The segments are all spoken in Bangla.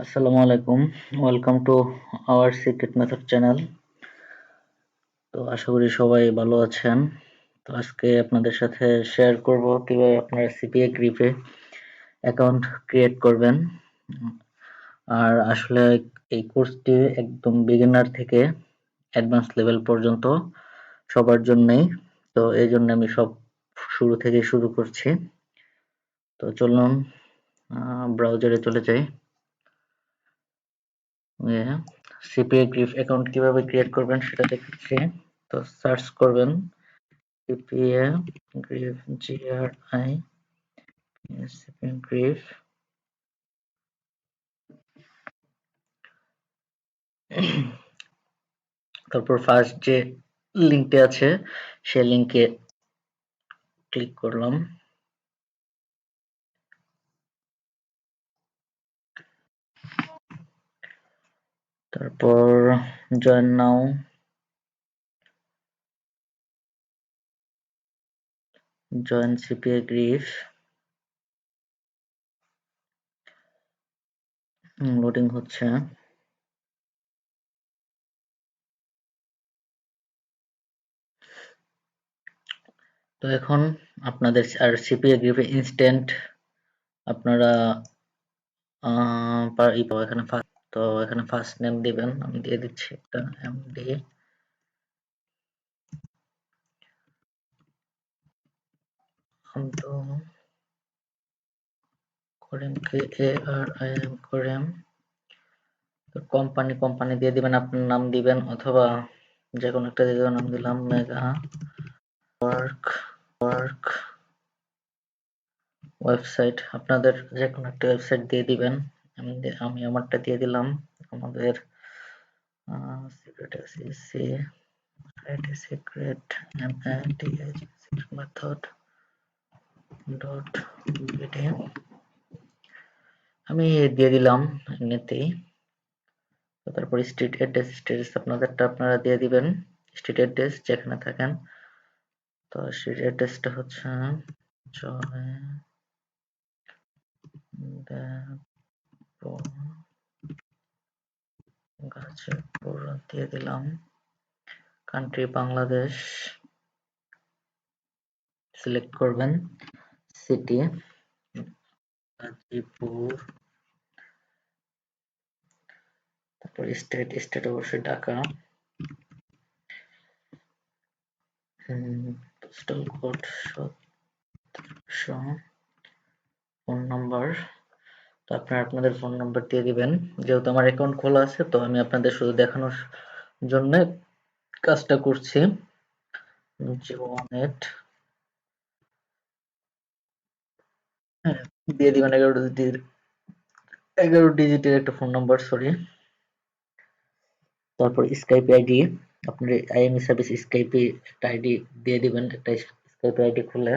আসসালামু আলাইকুম, welcome to our secret method channel. তো আশা করি সবাই ভালো আছেন। তো আজকে আপনাদের সাথে শেয়ার করব কিভাবে আপনারা সিপিএ গ্রিপে অ্যাকাউন্ট ক্রিয়েট করবেন। আর আসলে এই কোর্সটি একদম বিগিনার থেকে অ্যাডভান্স লেভেল পর্যন্ত সবার জন্যই। তো এই জন্য আমি সব শুরু থেকে শুরু করছি। তো চলুন ব্রাউজারে চলে যাই। সিপিএ গ্রিপ অ্যাকাউন্ট কিভাবে ক্রিয়েট করবেন সেটা দেখাচ্ছি। তো সার্চ করবেন CPA grip GRI CPA grip. তারপর ফার্স্ট যে লিঙ্কটি আছে সেই লিঙ্কে ক্লিক করলাম। তারপর join now, join CPA grip. Loading হচ্ছে। তো এখন আপনাদের আর সিপিএ গ্রিপে ইনস্ট্যান্ট আপনারা এখানে তো এখানে ফার্স্ট নেম দিবেন, আমি দিয়ে দিচ্ছি একটা এমডি। তো করেম KARIM করেম। তো কোম্পানি দিয়ে দিবেন, আপনার নাম দিবেন অথবা যে কোনো একটা দিয়ে দিবেন। নাম দিলাম মেগা ওয়ার্ক। ওয়েবসাইট আপনাদের যে কোনো একটা ওয়েবসাইট দিয়ে দিবেন। আমি আমারটা দিয়ে দিলাম। আমাদের সিক্রেট মেথড ডট বিডি আমি দিয়ে দিলাম এমনিতেই। তারপর স্ট্রিট অ্যাড্রেস আপনাদেরটা আপনারা দিয়ে দিবেন, স্ট্রিট অ্যাড্রেস যেখানে থাকেন। তো স্ট্রিট অ্যাড্রেসটা হচ্ছে গাজীপুর দিয়ে দিলাম। কান্ট্রি বাংলাদেশ সিলেক্ট করবেন। সিটি গাজীপুর। তারপর স্টেট অবশ্যই Dhaka. Postal code 1700। Phone number, তো আপনারা আপনাদের ফোন নাম্বার দিয়ে দিবেন। যেহেতু আমার অ্যাকাউন্ট খোলা আছে তো আমি আপনাদের শুধু দেখানোর জন্য কাজটা করছি। 018 দিয়ে দিবেন 11 ডিজিটের একটা ফোন নাম্বার, সরি। তারপর স্কাইপ আইডি, আপনার আইএমই সার্ভিস স্কাইপে একটা আইডি দিয়ে দিবেন, একটা স্কাইপ আইডি খুলে।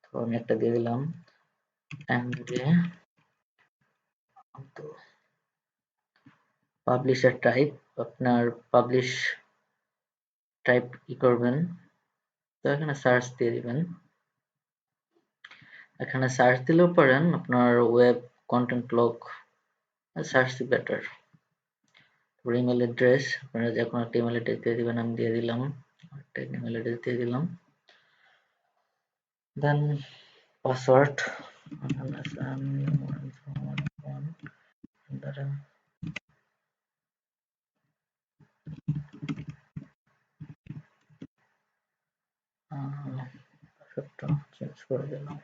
তো আমি একটা দিয়ে দিলাম এমডি। তো পাবলিশার টাইপ, আপনার পাবলিশ টাইপ কি করবেন। তো এখানে সার্চ দিয়ে দিবেন। এখানে সার্চ দিলেও পারেন, আপনার web content blog search better. Email address আপনারা যে কোনো একটা ইমেল অ্যাড্রেস দিয়ে দিবেন, আমি দিয়ে দিলাম একটা ইমেল অ্যাড্রেস দিয়ে দিলাম। দেন পাসওয়ার্ড চেঞ্জ করে দিলাম।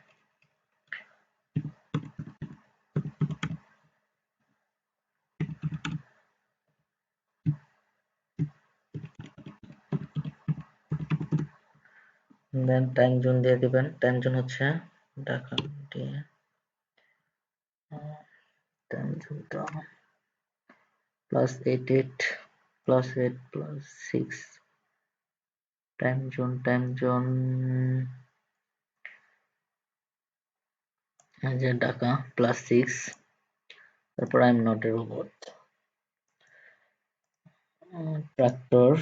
দেন টাইম জোন দিয়ে দিবেন, টাইম জোন হচ্ছে ঢাকা দিয়ে টাইম জোনটা +88 +8 +6 টাইম জোন যে ঢাকা +6। তারপর I am not a robot tractor.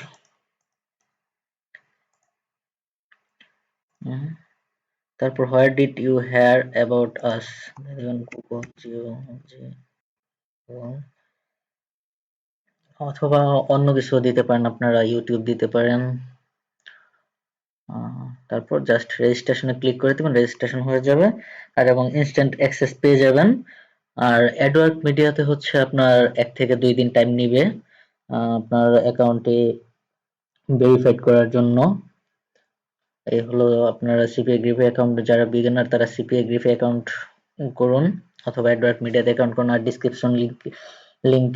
তারপর where did you hear about us, Google জিও অথবা অন্য কিছু দিতে পারেন, আপনারা ইউটিউব দিতে পারেন। তারপর জাস্ট রেজিস্ট্রেশনে ক্লিক করে দেবেন, রেজিস্ট্রেশন হয়ে যাবে আর এবং ইনস্ট্যান্ট অ্যাক্সেস পেয়ে যাবেন। আর অ্যাডওয়ার্ক মিডিয়াতে হচ্ছে আপনার 1 থেকে 2 দিন টাইম নিবে আপনার অ্যাকাউন্টে ভেরিফাইড করার জন্য। এই হলো আপনারা সিপিএ গ্রিপে অ্যাকাউন্ট, যারা বিগিনার তারা সিপিএ গ্রিপে অ্যাকাউন্ট করুন অথবা অ্যাডওয়ার্ক মিডিয়াতে অ্যাকাউন্ট করুন। আর লিংক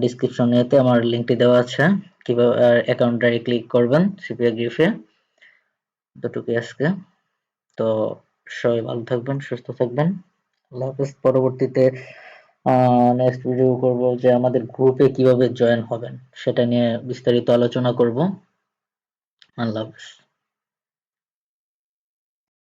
ডিসক্রিপশনেতে আমার লিংকটি দেওয়া আছে, কিভাবে অ্যাকাউন্ট ডাইরেক্টলি করবেন সিপিএ গ্রিপে। দুটোকে আজকে তো সবাই ভালো থাকবেন, সুস্থ থাকবেন। আল্লাহ হাফেজ। পরবর্তীতে নেক্সট ভিডিও করব যে আমাদের গ্রুপে কিভাবে জয়েন হবেন সেটা নিয়ে বিস্তারিত আলোচনা করব। আল্লাহ হাফেজ।